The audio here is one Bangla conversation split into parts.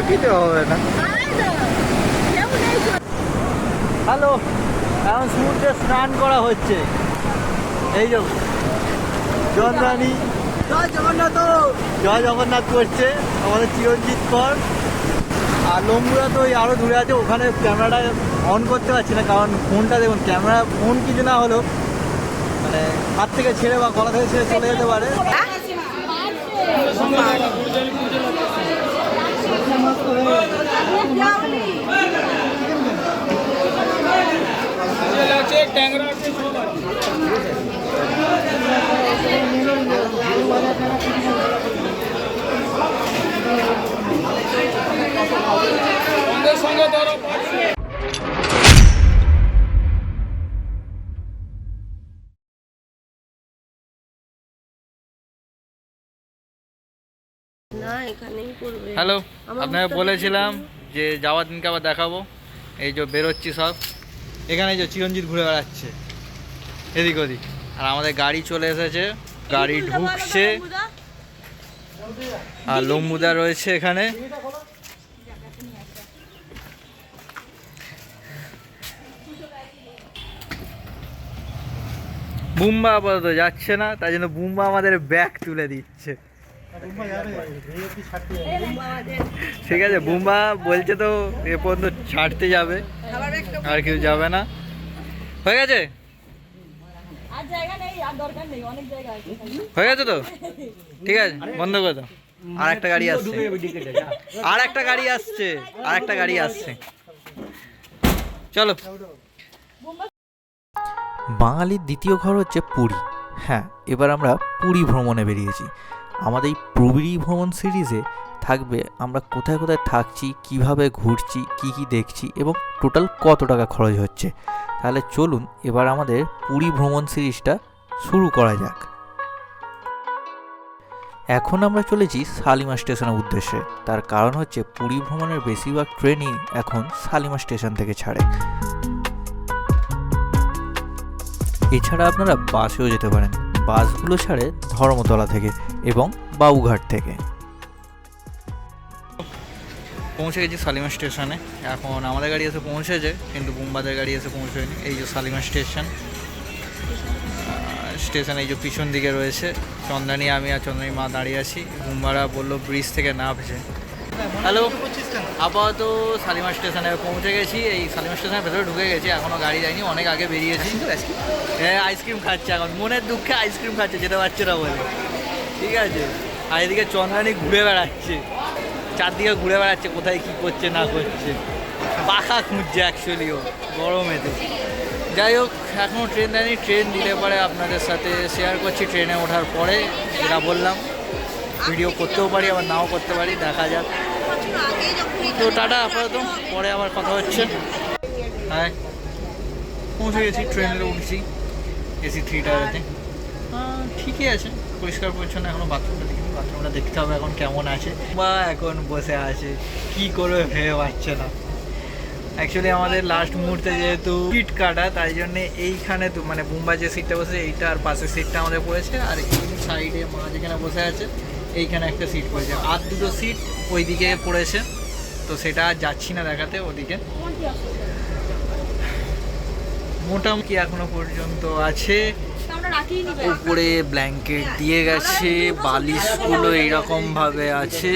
দিতে হবে না। হ্যালো, এখন সমুদ্রে স্নান করা হচ্ছে। এই যে চন্দ্রানী জয় জগন্নাথ করছে আমাদের চিরঞ্জিত কর। আর লম্বুরা তো ওই আরও দূরে আছে, ওখানে ক্যামেরাটা অন করতে পারছি না, কারণ ফোনটা দেখুন, ক্যামেরা ফোন কিছু না হলেও মানে হাত থেকে ছেড়ে বা গলা থেকে ছেড়ে চলে যেতে পারে। হ্যালো, আপনাকে বলেছিলাম যে যাওয়ার দিনকে আবার দেখাবো। এই যে বেরোচ্ছি সব, এখানে যে চিরঞ্জিত ঘুরে বেড়াচ্ছে এদিক ওদিক, আর আমাদের গাড়ি চলে এসেছে, গাড়ি ঢুকছে, আর লম্বুদা রয়েছে এখানে। বুম্বা আপাতত যাচ্ছে না, তাই জন্য বুম্বা আমাদের ব্যাগ তুলে দিচ্ছে। ঠিক আছে, বুম্বা বলছে তো এ পর্যন্ত ছাড়তে যাবে, আর কেউ যাবে না। হয়ে গেছে, হয়ে গেছে তো, ঠিক আছে, বন্ধ করে দাও। আর একটা গাড়ি আসছে, আর একটা গাড়ি আসছে, আর একটা গাড়ি আসছে, চলো। বাঙালির দ্বিতীয় ঘর হচ্ছে পুরী। হ্যাঁ, এবার আমরা পুরী ভ্রমণে বেরিয়েছি। আমাদের এই পুরী ভ্রমণ সিরিজে থাকবে আমরা কোথায় কোথায় থাকছি, কিভাবে ঘুরছি, কি কি দেখছি এবং টোটাল কত টাকা খরচ হচ্ছে। তাহলে চলুন এবার আমাদের পুরী ভ্রমণ সিরিজটা শুরু করা যাক। এখন আমরা চলেছি শালিমার স্টেশনের উদ্দেশ্যে। তার কারণ হচ্ছে পুরী ভ্রমণের বেশিরভাগ ট্রেনই এখন শালিমার স্টেশন থেকে ছাড়ে। এছাড়া আপনারা বাসেও যেতে পারেন, বাসগুলো ছাড়ে ধর্মতলা থেকে এবং বাবুঘাট থেকে। পৌঁছে গেছি শালিমার স্টেশনে। এখন আমাদের গাড়ি এসে পৌঁছেছে, কিন্তু বুম্বাদের গাড়ি এসে পৌঁছয়নি। এই যে শালিমার স্টেশন, স্টেশন এই যে পিছন দিকে রয়েছে। চন্দ্রানী, আমি আর চন্দ্রানী মা দাঁড়িয়ে আছি। বুম্বারা বললো ব্রিজ থেকে নামছে। হ্যালো, আপাতত শালিমার স্টেশনে পৌঁছে গেছি। এই শালিমার স্টেশনের ভেতরে ঢুকে গেছি, এখনও গাড়ি যায়নি, অনেক আগে বেরিয়েছি। হ্যাঁ, আইসক্রিম খাচ্ছে এখন, মনের দুঃখে আইসক্রিম খাচ্ছে, যেতে পারছে না বলে। ঠিক আছে, আর এদিকে চন্দ্রানী ঘুরে বেড়াচ্ছে, চারদিকে ঘুরে বেড়াচ্ছে, কোথায় কী করছে না করছে, পাখা খুঁজছে অ্যাকচুয়ালিও গরমেতে। যাই হোক, এখনও ট্রেন দেয়নি, ট্রেন দিলে পরে আপনাদের সাথে শেয়ার করছি। ট্রেনে ওঠার পরে যেটা বললাম, ভিডিও করতেও পারি আবার নাও করতে পারি, দেখা যাক। তো টাটা আপাতত, পরে আবার কথা হচ্ছে। হ্যাঁ, পৌঁছে গেছি, ট্রেনে উঠছি, এসি 3 টায়ারেতে। ঠিকই আছে, পরিষ্কার পরিচ্ছন্ন। এখনও বাথরুমটা দেখিনি, বাথরুমটা দেখতে হবে এখন কেমন আছে। বা এখন বসে আছে, কি করবে ভেবে পাচ্ছে না। অ্যাকচুয়ালি আমাদের লাস্ট মুহূর্তে যেহেতু সিট কাটা, তাই জন্যে এইখানে তো মানে বুম্বা যে সিটটা বসে এইটা, আর পাশের সিটটা আমাদের পড়েছে, আর এই সাইডে মা যেখানে বসে আছে এইখানে একটা সিট পড়েছে, আর দুটো সিট ওইদিকে পড়েছে। তো সেটা আর যাচ্ছি না দেখাতে ওদিকে। মোটামুটি এখনো পর্যন্ত আছে। উপরে ব্ল্যাঙ্কেট দিয়ে গেছে, বালিশগুলো এইরকম ভাবে আছে।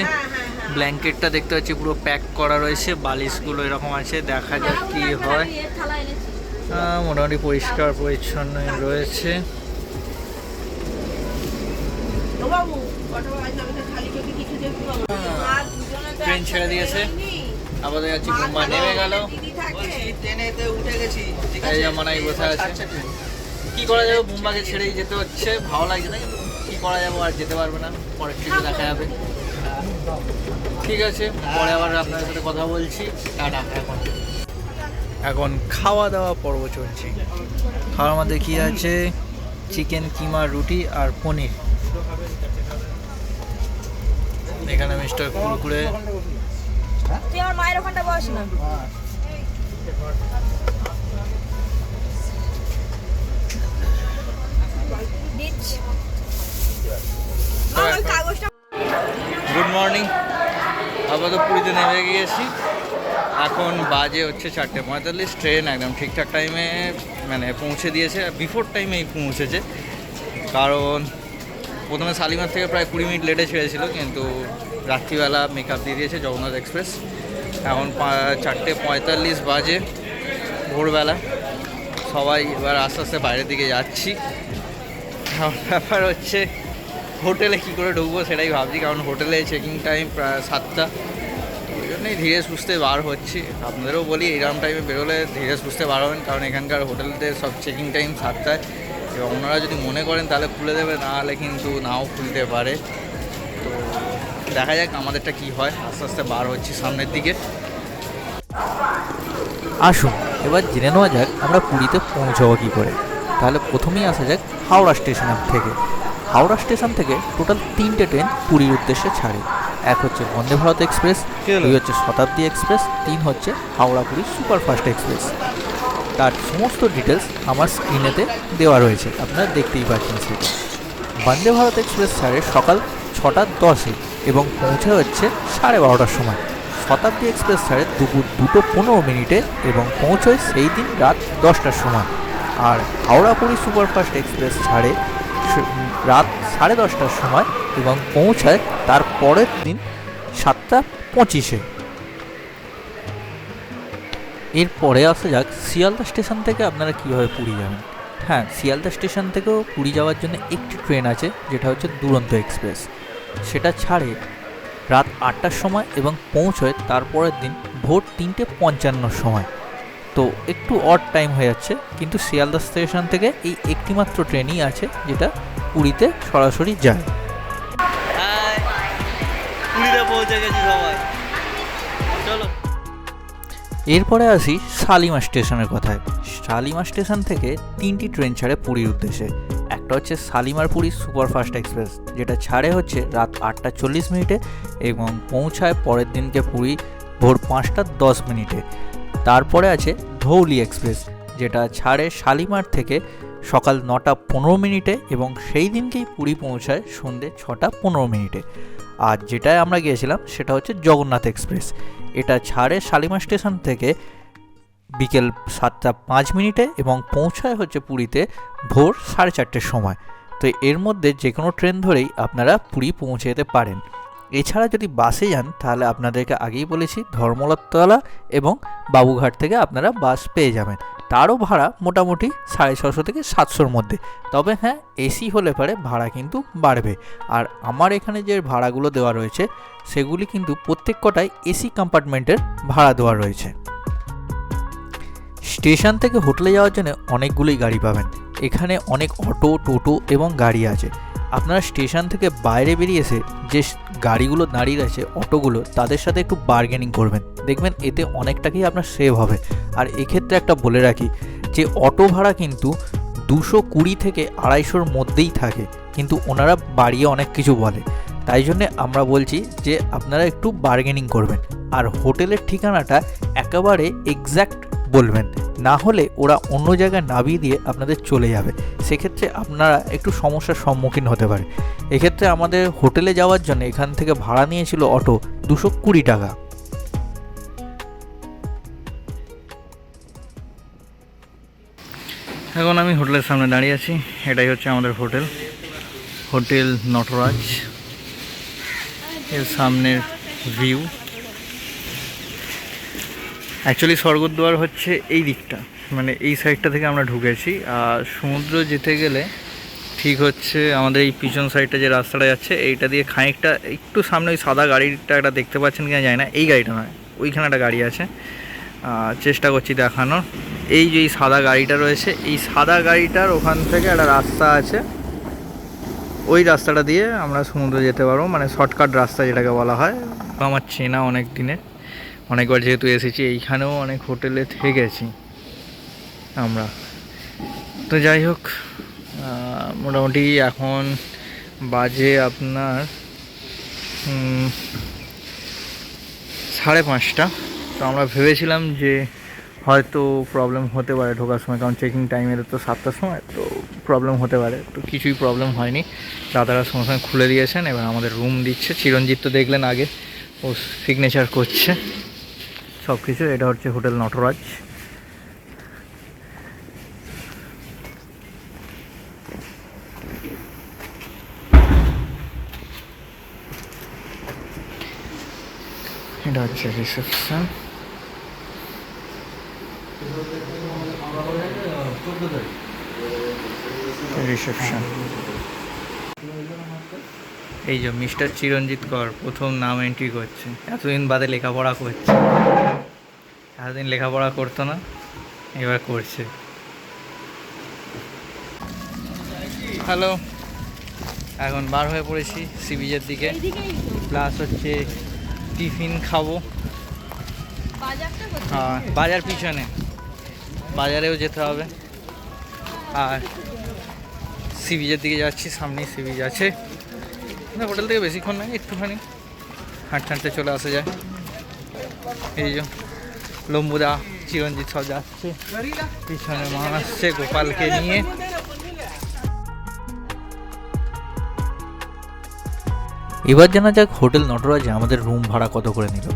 ব্ল্যাঙ্কেটটা দেখতে পাচ্ছি পুরো প্যাক করা রয়েছে, বালিশগুলো এরকম আছে, দেখা যাক কি হয়। মোটামুটি পরিষ্কার পরিচ্ছন্ন রয়েছে। ট্রেন ছেড়ে দিয়েছে, আপাতত যাচ্ছি বুম্বা, নেমে গেল। এই যে মানাই বসে আছে, কি করা যাবে, বুম্বাকে ছেড়েই যেতে হচ্ছে। ভালো লাগছে না, কিন্তু কি করা যাবে, আর যেতে পারবে না, পরের ট্রিপে দেখা যাবে। ঠিক আছে, পরে আবার আপনাদের সাথে কথা বলছি, টাটা। এখন খাওয়া দাওয়া পর্ব চলছে। খাওয়ার মধ্যে কি আছে, চিকেন কিমা, রুটি আর পনির। এখানে মিস্টার কুরকুরে। তুই আমার মায়ের ওখানটা বস না। গুড মর্নিং, আপাতত পুরীতে নেমে গিয়েছি। এখন বাজে হচ্ছে 4:45, ট্রেন একদম ঠিকঠাক টাইমে মানে পৌঁছে দিয়েছে, বিফোর টাইমেই পৌঁছেছে। কারণ প্রথমে শালিমার থেকে প্রায় 20 মিনিট লেটে ছেড়েছিল, কিন্তু রাত্রিবেলা মেকআপ দিয়ে দিয়েছে জগন্নাথ এক্সপ্রেস। এখন 4:45 বাজে, ভোরবেলা। সবাই এবার আস্তে আস্তে বাইরের দিকে যাচ্ছি। ব্যাপার হচ্ছে হোটেলে কী করে ঢুকবো সেটাই ভাবছি, কারণ হোটেলে চেকিং টাইম প্রায় 7টা। ওই জন্যই ধীরে সুস্থে বার হচ্ছি। আপনাদেরও বলি এইরকম টাইমে বেরোলে ধীরে সুস্থে বার হবেন, কারণ এখানকার হোটেলদের সব চেকিং টাইম 7টায়। এবং ওনারা যদি মনে করেন তাহলে খুলে দেবে, না হলে কিন্তু নাও খুলতে পারে। তো দেখা যাক আমাদেরটা কি হয়। আস্তে আস্তে বার হচ্ছি সামনের দিকে। আসুন এবার জেনে নেওয়া যাক আমরা পুরীতে পৌঁছাবো কী করে। তাহলে প্রথমেই আসা যাক হাওড়া স্টেশন থেকে। হাওড়া স্টেশন থেকে টোটাল 3টে ট্রেন পুরীর উদ্দেশ্যে ছাড়ে। এক হচ্ছে বন্দে ভারত এক্সপ্রেস, 2 হচ্ছে শতাব্দী এক্সপ্রেস, 3 হচ্ছে হাওড়া পুরী সুপারফাস্ট এক্সপ্রেস। তার সমস্ত ডিটেলস আমার স্ক্রিনেতে দেওয়া রয়েছে, আপনারা দেখতেই পাচ্ছেন সেটা। বন্দে ভারত এক্সপ্রেস ছাড়ে সকাল 6:10 এবং পৌঁছে হচ্ছে 12:30টার সময়। শতাব্দী এক্সপ্রেস ছাড়ে দুপুর 2:15 এবং পৌঁছয় সেই দিন রাত 10টার সময়। আর হাওড়া পুরী সুপারফাস্ট এক্সপ্রেস ছাড়ে রাত 10:30টার সময় এবং পৌঁছায় তার পরের দিন 7:25। এরপরে আসা যাক শিয়ালদা স্টেশন থেকে আপনারা কীভাবে পুরী যাবেন। হ্যাঁ, শিয়ালদা স্টেশন থেকেও পুরী যাওয়ার জন্য একটি ট্রেন আছে, যেটা হচ্ছে দুরন্ত এক্সপ্রেস। সেটা ছাড়ে রাত 8টার সময় এবং পৌঁছয় তারপরের দিন ভোর 3:55 সময়। তো একটু অড টাইম হয়ে যাচ্ছে, কিন্তু শিয়ালদা স্টেশন থেকে এই একটিমাত্র ট্রেনই আছে যেটা পুরীতে সরাসরি যায়। পুরীতে পৌঁছে গেছি সবাই, চলো। এরপরে আসি শালিমার স্টেশনের কথায়। শালিমার স্টেশন থেকে 3টি ট্রেন ছাড়ে পুরীর উদ্দেশ্যে। একটা হচ্ছে শালিমার পুরী সুপারফাস্ট এক্সপ্রেস, যেটা ছাড়ে হচ্ছে রাত 8:40 এবং পৌঁছায় পরের দিনকে পুরী ভোর 5:10। তারপরে আছে ধৌলি এক্সপ্রেস, যেটা ছাড়ে শালিমার থেকে সকাল 9:15 এবং সেই দিনকেই পুরী পৌঁছায় সন্ধ্যে 6:15। আর যেটায় আমরা গিয়েছিলাম সেটা হচ্ছে জগন্নাথ এক্সপ্রেস। এটা ছাড়ে শালিমার স্টেশন থেকে বিকেল 7:05 এবং পৌঁছায় হচ্ছে পুরীতে ভোর 4:30 সময়। তো এর মধ্যে যে কোনো ট্রেন ধরেই আপনারা পুরী পৌঁছে যেতে পারেন। এছাড়া যদি বাসে যান তাহলে আপনাদেরকে আগেই বলেছি ধর্মতলা এবং বাবুঘাট থেকে আপনারা বাস পেয়ে যাবেন। তারও ভাড়া মোটামুটি 650 থেকে 700-র মধ্যে। তবে হ্যাঁ, এসি হলে পরে ভাড়া কিন্তু বাড়বে। আর আমার এখানে যে ভাড়াগুলো দেওয়া রয়েছে সেগুলি কিন্তু প্রত্যেক কটায় এসি কম্পার্টমেন্টের ভাড়া দেওয়া রয়েছে। স্টেশন থেকে হোটেলে যাওয়ার জন্য অনেকগুলোই গাড়ি পাবেন। এখানে অনেক অটো, টোটো এবং গাড়ি আছে। আপনারা স্টেশন থেকে বাইরে বেরিয়ে এসে যে গাড়িগুলো দাঁড়িয়ে আছে, অটোগুলো, তাদের সাথে একটু বার্গেনিং করবেন, দেখবেন এতে অনেক টাকাই আপনার সেভ হবে। আর এক্ষেত্রে একটা বলে রাখি যে অটো ভাড়া কিন্তু 220 থেকে 250-র মধ্যেই থাকে, কিন্তু ওনারা বাড়িয়ে অনেক কিছু বলে। তাই জন্যে আমরা বলছি যে আপনারা একটু বার্গেনিং করবেন। আর হোটেলের ঠিকানাটা একেবারে এক্স্যাক্ট বলবেন, না হলে ওরা অন্য জায়গায় নামিয়ে দিয়ে আপনাদের চলে যাবে। সেক্ষেত্রে আপনারা একটু সমস্যার সম্মুখীন হতে পারে। এক্ষেত্রে আমাদের হোটেলে যাওয়ার জন্য এখান থেকে ভাড়া নিয়েছিল অটো 220 টাকা। এখন আমি হোটেলের সামনে দাঁড়িয়ে আছি। এটাই হচ্ছে আমাদের হোটেল, হোটেল নটরাজ। এর সামনের ভিউ অ্যাকচুয়ালি স্বর্গদ্বার হচ্ছে এই দিকটা, মানে এই সাইডটা থেকে আমরা ঢুকেছি। আর সমুদ্র যেতে গেলে ঠিক হচ্ছে আমাদের এই পিছন সাইডটা যে রাস্তাটা যাচ্ছে এইটা দিয়ে খানিকটা একটু সামনে ওই সাদা গাড়িটা একটা দেখতে পাচ্ছেন কিনা যায় না, এই গাড়িটা নয়, ওইখানে একটা গাড়ি আছে, চেষ্টা করছি দেখানোর। এই যে এই সাদা গাড়িটা রয়েছে, এই সাদা গাড়িটার ওখান থেকে একটা রাস্তা আছে, ওই রাস্তাটা দিয়ে আমরা সমুদ্র যেতে পারবো, মানে শর্টকাট রাস্তা যেটাকে বলা হয়। আমার চেনা অনেক দিনের, অনেকবার যেহেতু এসেছি, এইখানেও অনেক হোটেলে থেকেছি আমরা। তো যাই হোক, মোটামুটি এখন বাজে আপনার 5:30। তো আমরা ভেবেছিলাম যে হয়তো প্রবলেম হতে পারে ঢোকার সময়, কারণ চেকিং টাইমের তো 7টার সময়, তো প্রবলেম হতে পারে। তো কিছুই প্রবলেম হয়নি, দাদারা সঙ্গে সঙ্গে খুলে দিয়েছেন। এবার আমাদের রুম দিচ্ছে। চিরঞ্জিত তো দেখলেন আগে ও সিগনেচার করছে সব কিছু। এটা হচ্ছে হোটেল নটরাজ। এটা হচ্ছে রিসেপশন। রিসেপশন। এই যে মিস্টার চিরঞ্জিত কর প্রথম নাম এন্ট্রি করছে, এতদিন বাদে লেখাপড়া করছে, এতদিন লেখাপড়া করতো না, এবার করছে। হ্যালো, এখন বার হয়ে পড়েছি সি বিচের দিকে, প্লাস হচ্ছে টিফিন খাবো। হ্যাঁ, বাজার পিছনে, বাজারেও যেতে হবে। আর সি বিচের দিকে যাচ্ছি, সামনেই সি বিচ আছে। না হোটেল থেকে বেশিক্ষণ নয়, একটুখানি হাঁটতে হাঁটতে চলে আসা যায়। এই যে লম্বুদা চিরঞ্জিত সব যাচ্ছে, পিছনে মা আসছে গোপালকে নিয়ে। এবার জানা যাক হোটেল নটরাজে আমাদের রুম ভাড়া কত করে নিল।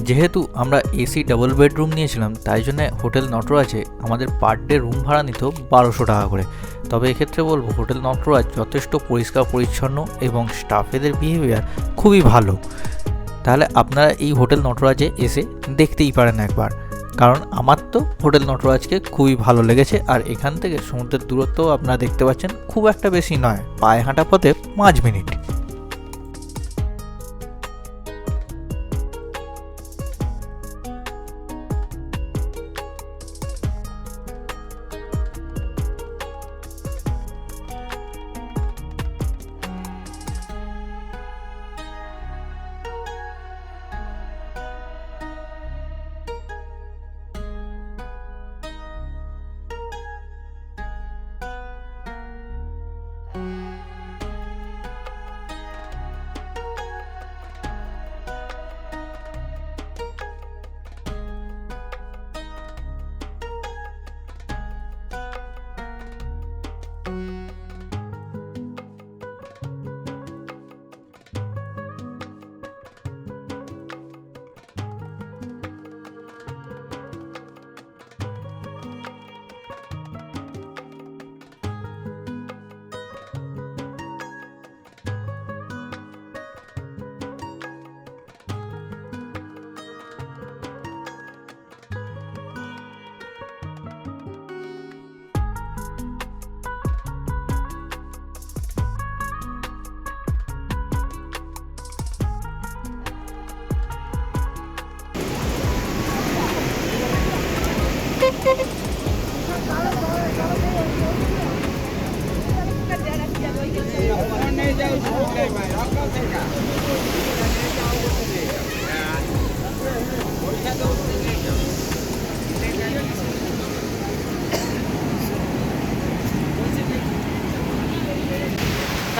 যেহেতু আমরা এসি ডাবল বেডরুম নিয়েছিলাম, তাই জন্য হোটেল নটরাজে আমাদের পার ডে রুম ভাড়া নিত 1200 টাকা করে। তবে এক্ষেত্রে বলবো হোটেল নটরাজ যথেষ্ট পরিষ্কার পরিচ্ছন্ন এবং স্টাফেদের বিহেভিয়ার খুবই ভালো। তাহলে আপনারা এই হোটেল নটরাজে এসে দেখতেই পারেন একবার, কারণ আমার তো হোটেল নটরাজকে খুবই ভালো লেগেছে। আর এখান থেকে সমুদ্রের দূরত্বও আপনারা দেখতে পাচ্ছেন, খুব একটা বেশি নয়, পায়ে হাঁটা পথে 5 মিনিট।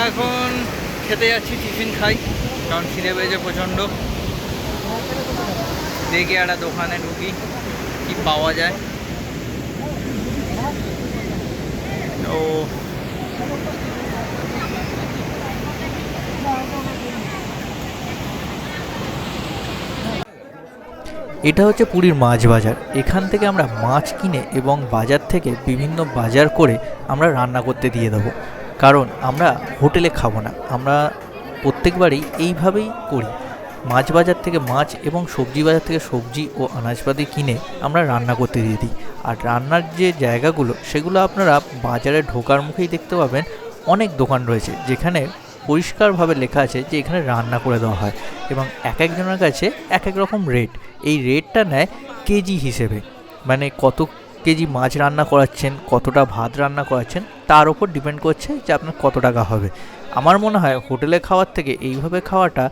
এখন খেতে যাচ্ছি, টিফিন খাই, কারণ খিদে পেয়েছে প্রচণ্ড। দেখি একটা দোকানে ঢুকি, কি পাওয়া যায়। ও এটা হচ্ছে পুরীর মাছ বাজার। এখান থেকে আমরা মাছ কিনে এবং বাজার থেকে বিভিন্ন বাজার করে আমরা রান্না করতে দিয়ে দেবো, কারণ আমরা হোটেলে খাবো না, আমরা প্রত্যেকবারই এইভাবেই করি। মাছ বাজার থেকে মাছ এবং সবজি বাজার থেকে সবজি ও আনাজপাতি কিনে আমরা রান্না করতে দিয়ে দিই। আর রান্নার যে জায়গাগুলো সেগুলো আপনারা বাজারে ঢোকার মুখেই দেখতে পাবেন, অনেক দোকান রয়েছে যেখানে পরিষ্কারভাবে লেখা আছে যে এখানে রান্না করে দেওয়া হয়, এবং এক একজনের কাছে এক এক রকম রেট। এই রেটটা নেয় কেজি হিসেবে, মানে কত কেজি মাছ রান্না করাচ্ছেন, কতটা ভাত রান্না করাচ্ছেন, তার ওপর ডিপেন্ড করছে যে আপনার কত টাকা হবে। আমার মনে হয় হোটেলে খাওয়ার থেকে এইভাবে খাওয়াটা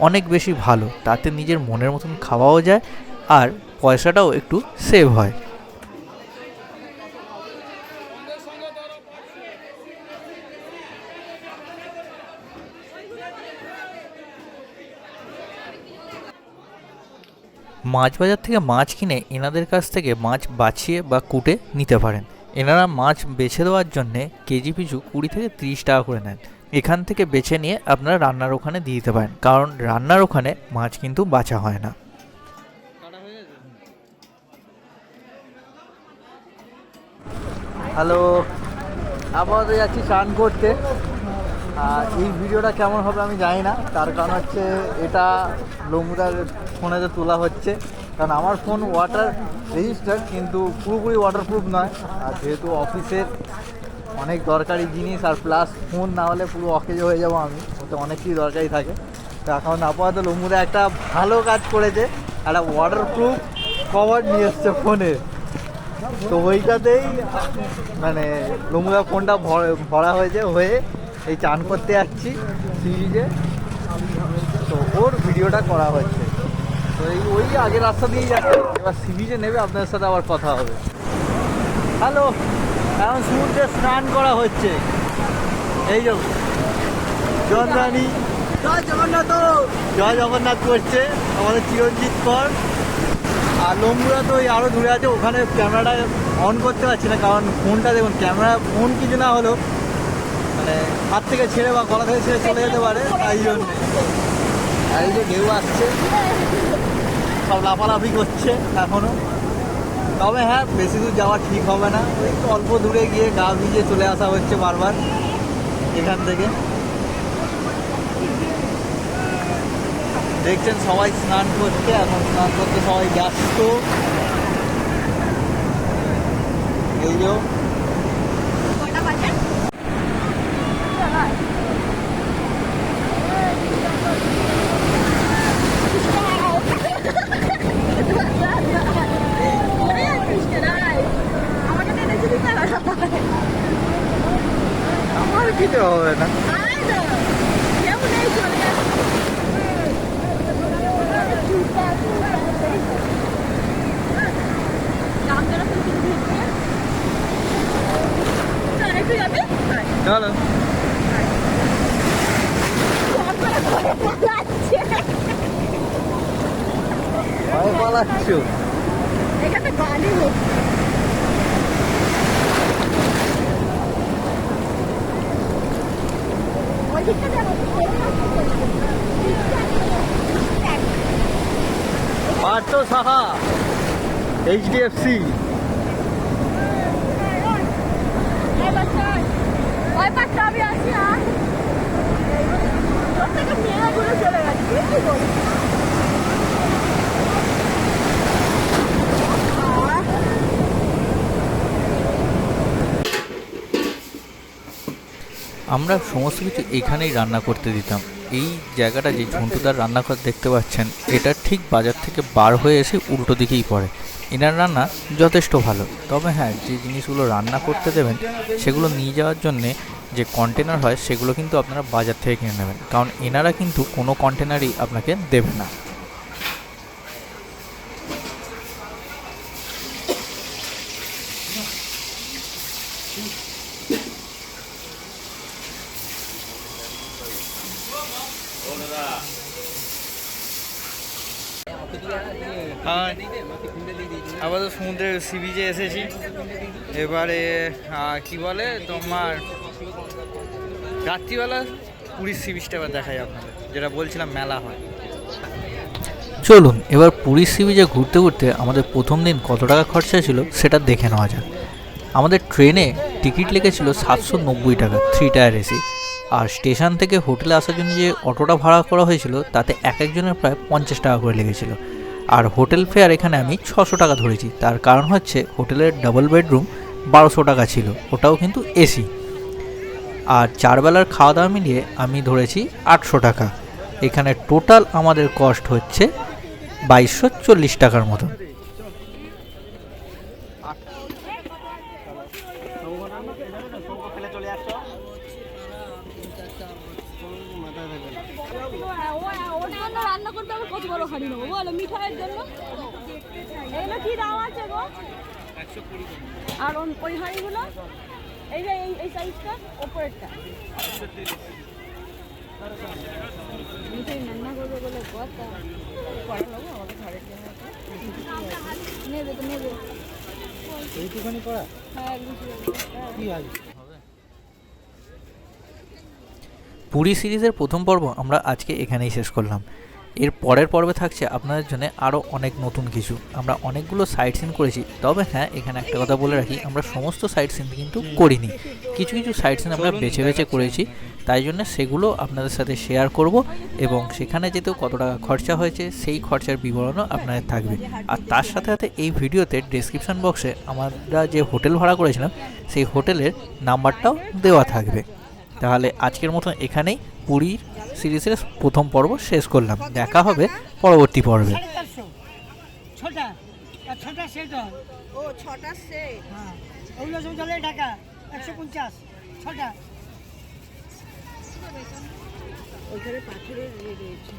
অনেক বেশি ভালো, তাতে নিজের মনের মতন খাওয়াও যায় আর পয়সাটাও একটু সেভ হয়। মাছ বাজার থেকে মাছ কিনে এনাদের কাছ থেকে মাছ বাছিয়ে বা কুটে নিতে পারেন। এনারা মাছ বেছে দেওয়ার জন্যে কেজি পিছু 20 থেকে 30 টাকা করে নেন। এখান থেকে বেছে নিয়ে আপনারা রান্নার ওখানে দিয়ে দিতে পারেন, কারণ রান্নার ওখানে মাছ কিন্তু বাছা হয় না। হ্যালো, আপাতত যাচ্ছি স্নান করতে। আর এই ভিডিওটা কেমন হবে আমি জানি না, তার কারণ হচ্ছে এটা লম্বুদার ফোনেতে তোলা হচ্ছে, কারণ আমার ফোন ওয়াটার রেজিস্টার কিন্তু পুরোপুরি ওয়াটারপ্রুফ নয়। আর যেহেতু অফিসের অনেক দরকারি জিনিস, আর প্লাস ফোন না হলে পুরো অকেজ হয়ে যাবো আমি, ওতে অনেক কিছু দরকারি থাকে। তো এখন আপাতত লম্বুদা একটা ভালো কাজ করেছে, একটা ওয়াটারপ্রুফ কভার নিয়ে এসছে ফোনে। তো ওইটাতেই মানে লম্বুদা ফোনটা ভরা হয়ে এই চান করতে যাচ্ছি সি বিচে। তো ওর ভিডিওটা করা হচ্ছে। তো ওই আগের রাস্তা দিয়েই যাচ্ছে, এবার সি বিচে নেবে, আপনাদের সাথে আবার কথা হবে। হ্যালো, এখন সমুদ্রে স্নান করা হচ্ছে। এই যে চন্দ্রানী জয় জগন্নাথ করছে আমাদের চিরঞ্জিত কর। আর লম্বুরা তো ওই আরও দূরে আছে, ওখানে ক্যামেরাটা অন করতে পারছি না, কারণ ফোনটা দেখুন, ক্যামেরা ফোন কিছু না হলেও মানে হাত থেকে ছেড়ে বা গলা থেকে ছেড়ে চলে যেতে পারে, তাই জন্যে। আর এই যে ঢেউ আসছে, সব লাফালাফি করছে এখনও। তবে হ্যাঁ, বেশি দূর যাওয়া ঠিক হবে না, ওই অল্প দূরে গিয়ে গা ভিজে চলে আসা হচ্ছে বারবার এখান থেকে। দেখছেন সবাই স্নান করছে, এখন স্নান করতে সবাই ব্যস্ত। এই যে আমার খেতে হবে না। চলো পালাচ্ছ পার্থ সাহা, HDFC। আমরা সমস্ত কিছু এখানেই রান্না করতে দিতাম। এই জায়গাটা যে ঝন্টুদার রান্নাঘর দেখতে পাচ্ছেন, এটা ঠিক বাজার থেকে বার হয়ে এসে উল্টো দিকেই পড়ে। এনার রান্না যথেষ্ট ভালো, তবে হ্যাঁ, যে জিনিসগুলো রান্না করতে দেবেন সেগুলো নিয়ে যাওয়ার জন্যে যে কন্টেনার হয় সেগুলো কিন্তু আপনারা বাজার থেকে কিনে নেবেন, কারণ এনারা কিন্তু কোনো কন্টেনারই আপনাকে দেবে না। আবার সমুদ্রের সি বিচে এসেছি। এবারে কি বলে তোমার রাত্রিবেলা পুরীর সি বিচটা এবার দেখাই আপনাদের, যেটা বলছিলাম মেলা হয়। চলুন এবার পুরীর সি বিচে ঘুরতে ঘুরতে আমাদের প্রথম দিন কত টাকা খরচা ছিল সেটা দেখে নেওয়া যাক। আমাদের ট্রেনে টিকিট লেগেছিল 790 টাকা, 3 টায়ার এসি। আর স্টেশন থেকে হোটেলে আসার জন্য যে অটোটা ভাড়া করা হয়েছিল তাতে এক একজনের প্রায় 50 টাকা করে লেগেছিল। আর হোটেল ফেয়ার এখানে আমি 600 টাকা ধরেছি, তার কারণ হচ্ছে হোটেলের ডাবল বেডরুম 1200 টাকা ছিল, ওটাও কিন্তু এসি। আর 4 বেলার খাওয়া দাওয়া মিলিয়ে আমি ধরেছি 800 টাকা। এখানে টোটাল আমাদের কস্ট হচ্ছে 2240 টাকার মতন। রান্না করতে হবে কত বড় হাঁড়ি নেবো বলো মিঠাইয়ের জন্য? এগুলো কি দাম আছে গো? 120। আর ওই হাঁড়িগুলো এই যে এই সাইজটা ওপরেরটা মিঠাই রান্না করবে বলে কথা পরে নেবো আমাদের ঘরের জন্য নেবে তো নেবে এইটুখানি করা। হ্যাঁ কি আছে পুরী সিরিজের প্রথম পর্ব আমরা আজকে এখানেই শেষ করলাম। এর পরের পর্বে থাকছে আপনাদের জন্য আরও অনেক নতুন কিছু। আমরা অনেকগুলো সাইট সিন করেছি, তবে হ্যাঁ এখানে একটা কথা বলে রাখি, আমরা সমস্ত সাইট সিন কিন্তু করিনি। কিছু কিছু সাইট সিন আমরা বেছে বেছে করেছি, তাই জন্য সেগুলো আপনাদের সাথে শেয়ার করব এবং সেখানে যেতেও কত টাকা খরচা হয়েছে সেই খরচার বিবরণও আপনাদের থাকবে। আর তার সাথে সাথে এই ভিডিওতে ডেসক্রিপশন বক্সে আমরা যে হোটেল ভাড়া করেছিলাম সেই হোটেলের নাম্বারটাও দেওয়া থাকবে। তাহলে আজকের মতন এখানেই পুরীর সিরিজের প্রথম পর্ব শেষ করলাম। দেখা হবে পরবর্তী পর্বে। ছটা সেট হয়। ও 6টা সেট। হ্যাঁ, ওগুলো সব চলে টাকা 150 ছটা। ওইখানে পাথরের রয়েছে।